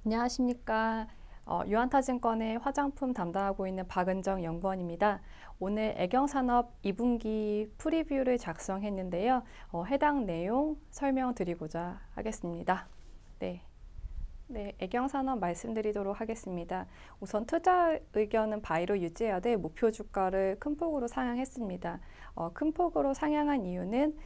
안녕하십니까. 유한타증권의 화장품 담당하고 있는 박은정 연구원입니다. 오늘 애경산업 2분기 프리뷰를 작성했는데요. 해당 내용 설명드리고자 하겠습니다. 네, 애경산업 말씀드리도록 하겠습니다. 우선 투자 의견은 바이로 유지해야 돼 목표 주가를 큰 폭으로 상향했습니다. 큰 폭으로 상향한 이유는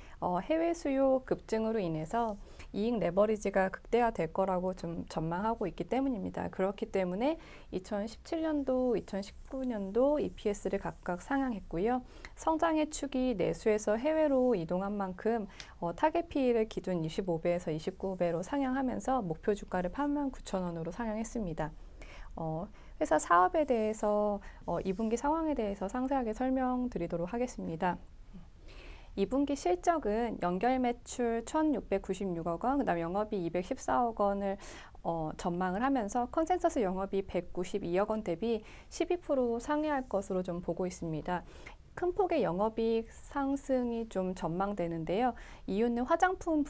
해외 수요 급증으로 인해서 이익 레버리지가 극대화될 거라고 좀 전망하고 있기 때문입니다. 그렇기 때문에 2017년도, 2019년도 EPS를 각각 상향했고요. 성장의 축이 내수에서 해외로 이동한 만큼 타겟 PE를 기준 25배에서 29배로 상향하면서 목표 주가를 89,000원으로 상향했습니다. 회사 사업에 대해서 2분기 상황에 대해서 상세하게 설명드리도록 하겠습니다. 2분기 실적은 연결 매출 1,696억 원, 그다음 영업이익 214억 원을 전망을 하면서 컨센서스 영업이익 192억 원 대비 12% 상회할 것으로 좀 보고 있습니다. 큰 폭의 영업이익 상승이 좀 전망되는데요. 이유는 화장품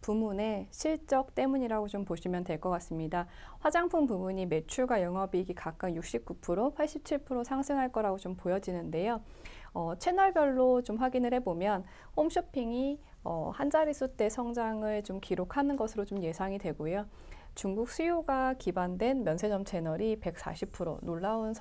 부문의 실적 때문이라고 좀 보시면 될 것 같습니다. 화장품 부문이 매출과 영업이익이 각각 69%, 87% 상승할 거라고 좀 보여지는데요. 채널별로 좀 확인을 해보면 홈쇼핑이 한 자릿수 대 성장을 좀 기록하는 것으로 좀 예상이 되고요. 중국 수요가 기반된 면세점 채널이 140% 놀라운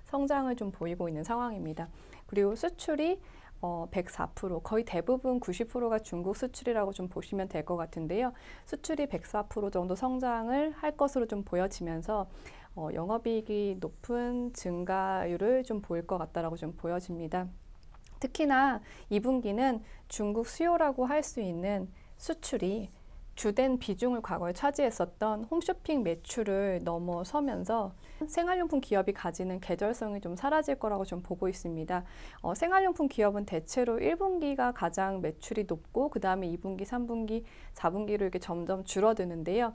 성장을 좀 보이고 있는 상황입니다. 그리고 수출이 104%, 거의 대부분 90%가 중국 수출이라고 좀 보시면 될 것 같은데요. 수출이 104% 정도 성장을 할 것으로 좀 보여지면서 영업이익이 높은 증가율을 좀 보일 것 같다라고 좀 보여집니다. 특히나 2분기는 중국 수요라고 할 수 있는 수출이 주된 비중을 과거에 차지했었던 홈쇼핑 매출을 넘어서면서 생활용품 기업이 가지는 계절성이 좀 사라질 거라고 좀 보고 있습니다. 생활용품 기업은 대체로 1분기가 가장 매출이 높고 그 다음에 2분기, 3분기, 4분기로 이렇게 점점 줄어드는데요.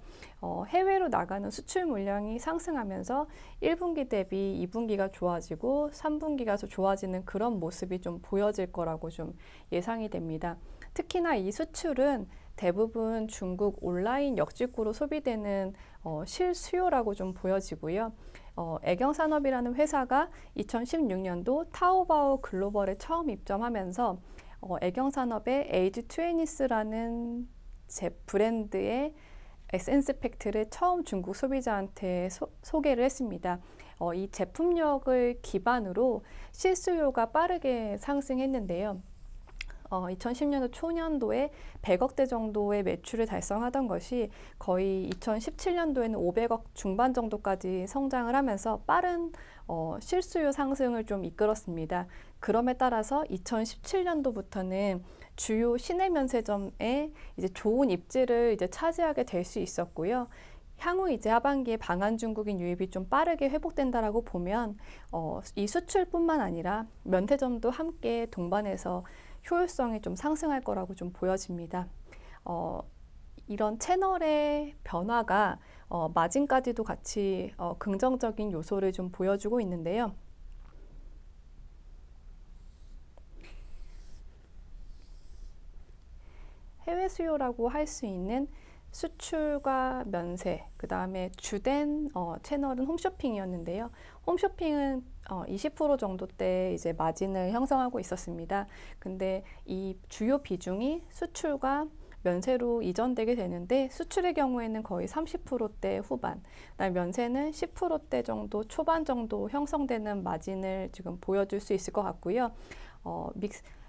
해외로 나가는 수출 물량이 상승하면서 1분기 대비 2분기가 좋아지고 3분기가 더 좋아지는 그런 모습이 좀 보여질 거라고 좀 예상이 됩니다. 특히나 이 수출은 대부분 중국 온라인 역직구로 소비되는 실수요라고 좀 보여지고요. 애경산업이라는 회사가 2016년도 타오바오 글로벌에 처음 입점하면서 애경산업의 에이지 트웨니스라는 브랜드의 에센스 팩트를 처음 중국 소비자한테 소개를 했습니다. 이 제품력을 기반으로 실수요가 빠르게 상승했는데요. 2010년도 초년도에 100억대 정도의 매출을 달성하던 것이 거의 2017년도에는 500억 중반 정도까지 성장을 하면서 빠른 실수요 상승을 좀 이끌었습니다. 그럼에 따라서 2017년도부터는 주요 시내 면세점에 이제 좋은 입지를 이제 차지하게 될 수 있었고요. 향후 이제 하반기에 방한 중국인 유입이 좀 빠르게 회복된다라고 보면 이 수출뿐만 아니라 면세점도 함께 동반해서 효율성이 좀 상승할 거라고 좀 보여집니다. 이런 채널의 변화가 마진까지도 같이 긍정적인 요소를 좀 보여주고 있는데요. 해외 수요라고 할 수 있는 수출과 면세, 그 다음에 주된 채널은 홈쇼핑이었는데요. 홈쇼핑은 20% 정도대 이제 마진을 형성하고 있었습니다. 근데 이 주요 비중이 수출과 면세로 이전되게 되는데 수출의 경우에는 거의 30%대 후반, 그다음에 면세는 10%대 정도 초반 정도 형성되는 마진을 지금 보여줄 수 있을 것 같고요.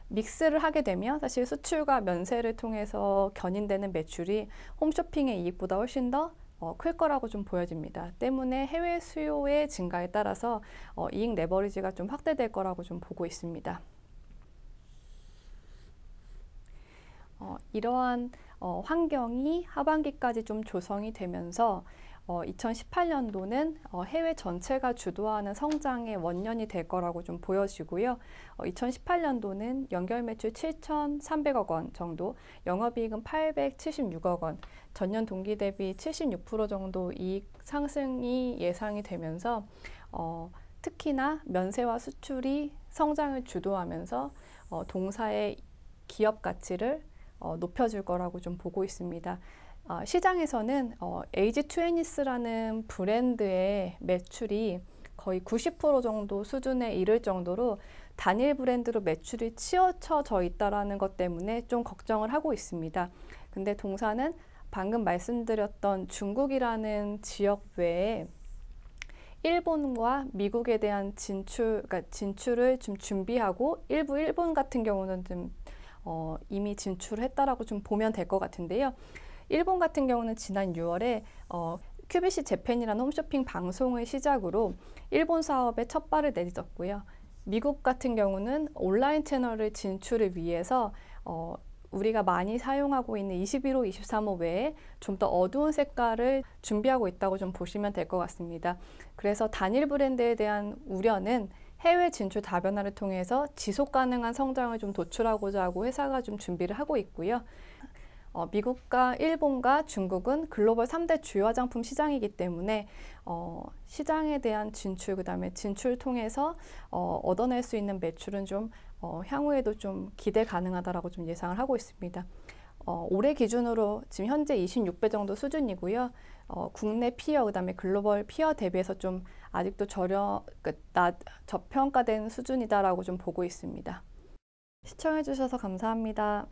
믹스를 하게 되면 사실 수출과 면세를 통해서 견인되는 매출이 홈쇼핑의 이익보다 훨씬 더 클 거라고 좀 보여집니다. 때문에 해외 수요의 증가에 따라서 이익 레버리지가 좀 확대될 거라고 좀 보고 있습니다. 이러한 환경이 하반기까지 좀 조성이 되면서 2018년도는 해외 전체가 주도하는 성장의 원년이 될 거라고 좀 보여지고요. 2018년도는 연결 매출 7,300억 원 정도, 영업이익은 876억 원, 전년 동기 대비 76% 정도 이익 상승이 예상이 되면서 특히나 면세와 수출이 성장을 주도하면서 동사의 기업 가치를 높여줄 거라고 좀 보고 있습니다. 시장에서는 에이지 트웬티스라는 브랜드의 매출이 거의 90% 정도 수준에 이를 정도로 단일 브랜드로 매출이 치우쳐져 있다는 것 때문에 좀 걱정을 하고 있습니다. 근데 동사는 방금 말씀드렸던 중국이라는 지역 외에 일본과 미국에 대한 진출을 좀 준비하고 일부 일본 같은 경우는 좀 이미 진출했다라고 좀 보면 될 것 같은데요. 일본 같은 경우는 지난 6월에 QVC 재팬이라는 홈쇼핑 방송을 시작으로 일본 사업에 첫 발을 내딛었고요. 미국 같은 경우는 온라인 채널을 진출을 위해서 우리가 많이 사용하고 있는 21호, 23호 외에 좀 더 어두운 색깔을 준비하고 있다고 좀 보시면 될 것 같습니다. 그래서 단일 브랜드에 대한 우려는 해외 진출 다변화를 통해서 지속 가능한 성장을 좀 도출하고자 하고 회사가 좀 준비를 하고 있고요. 미국과 일본과 중국은 글로벌 3대 주요 화장품 시장이기 때문에 시장에 대한 진출, 그다음에 진출 통해서 얻어낼 수 있는 매출은 좀 향후에도 좀 기대 가능하다라고 좀 예상을 하고 있습니다. 올해 기준으로 지금 현재 26배 정도 수준이고요. 국내 피어, 그다음에 글로벌 피어 대비해서 좀 아직도 저평가된 수준이다라고 좀 보고 있습니다. 시청해주셔서 감사합니다.